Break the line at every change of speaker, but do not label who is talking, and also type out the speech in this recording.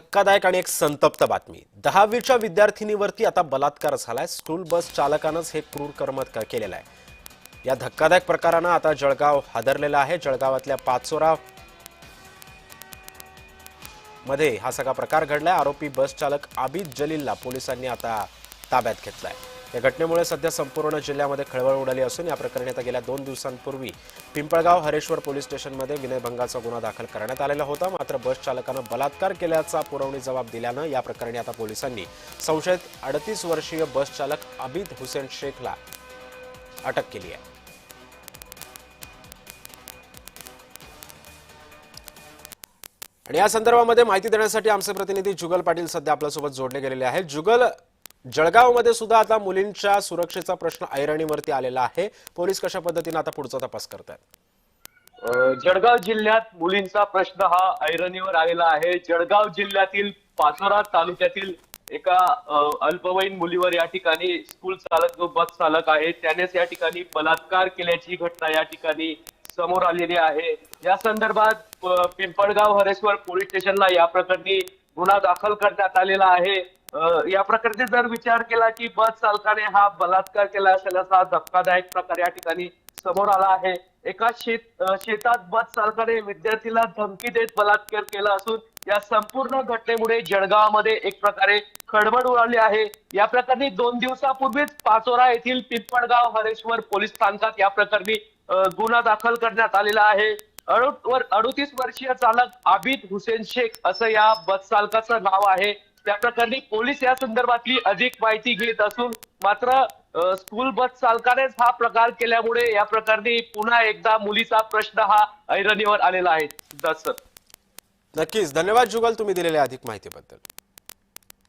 धक्कादायक आणि एक संतप्त बातमी। 10वीच्या विद्यार्थिनीवरती आता बलात्कार झालाय। स्कूल बस चालकानंच हे क्रूर कर्म केलेलं आहे। या धक्कादायक प्रकारानं आता जळगाव हादरलेला आहे। जळगावातल्या पाचोरा मध्ये हा सगळा प्रकार घडलाय। आरोपी बस चालक आबिद जलीलला पोलिसांनी आता ताब्यात घेतलाय। या घटनेमुळे सध्या संपूर्ण जिल्ह्यामध्ये खळबळ उडाली असून या प्रकरणी आता गेल्या 2 दिवसांपूर्वी पिंपळगाव हरेश्वर पोलीस स्टेशनमध्ये विनयभंगाचा गुन्हा दाखल करण्यात आलेला होता। मात्र बस चालकानं बलात्कार केल्याचा पुरवणी जबाब दिल्यानं या प्रकरणी आता पोलिसांनी संशयित 38 वर्षीय बस चालक आबिद हुसेन शेखला अटक केली आहे। आणि या संदर्भामध्ये माहिती देण्यासाठी आमचे प्रतिनिधी जुगल पाटील सध्या आपल्यासोबत जोडले गेलेले आहेत। जुगल, जळगावमध्ये सुद्धा आता मुलींच्या सुरक्षेचा प्रश्न ऐरणीवरती आलेला आहे। पोलीस कशा पद्धतीने आता पुढचा तपास करतात?
जळगाव जिल्ह्यात मुलींचा प्रश्न हा ऐरणीवर आलेला आहे। जळगाव जिल्ह्यातील पाचोरा तालुक्यातील एका अल्पवयीन मुलीवर या ठिकाणी स्कूल चालक जो बस चालक आहे त्यानेच या ठिकाणी बलात्कार केल्याची घटना या ठिकाणी समोर आलेली आहे। या संदर्भात पिंपळगाव हरेश्वर पोलीस स्टेशनला या प्रकरणी गुन्हा दाखल करण्यात आलेला आहे। या प्रकरणी जर विचार केला की बस चालकाने हा बलात्कार केला असेल असा धक्कादायक प्रकार या ठिकाणी समोर आला आहे। एका शेतात बस चालकाने विद्यार्थीला धमकी देत बलात्कार केला असून या संपूर्ण घटनेमुळे जळगावमध्ये एक प्रकारे खळबळ उडाली आहे। या प्रकरणी 2 दिवसापूर्वीच पाचोरा येथील पिंपळगाव हरेश्वर पोलीस स्थानकात या प्रकरणी गुन्हा दाखल करण्यात आलेला आहे। 38 वर्षीय चालक आबिद हुसेन शेख असं या बस चालकाचं नाव आहे। त्या प्रकरणी पोलीस या संदर्भातली अधिक माहिती घेत असून मात्र स्कूल बस चालकानेच हा प्रकार केल्यामुळे या प्रकरणी पुन्हा एकदा मुलीचा प्रश्न हा ऐरणीवर आलेला आहे।
नक्कीच धन्यवाद जुगल, तुम्ही दिलेल्या अधिक माहितीबद्दल।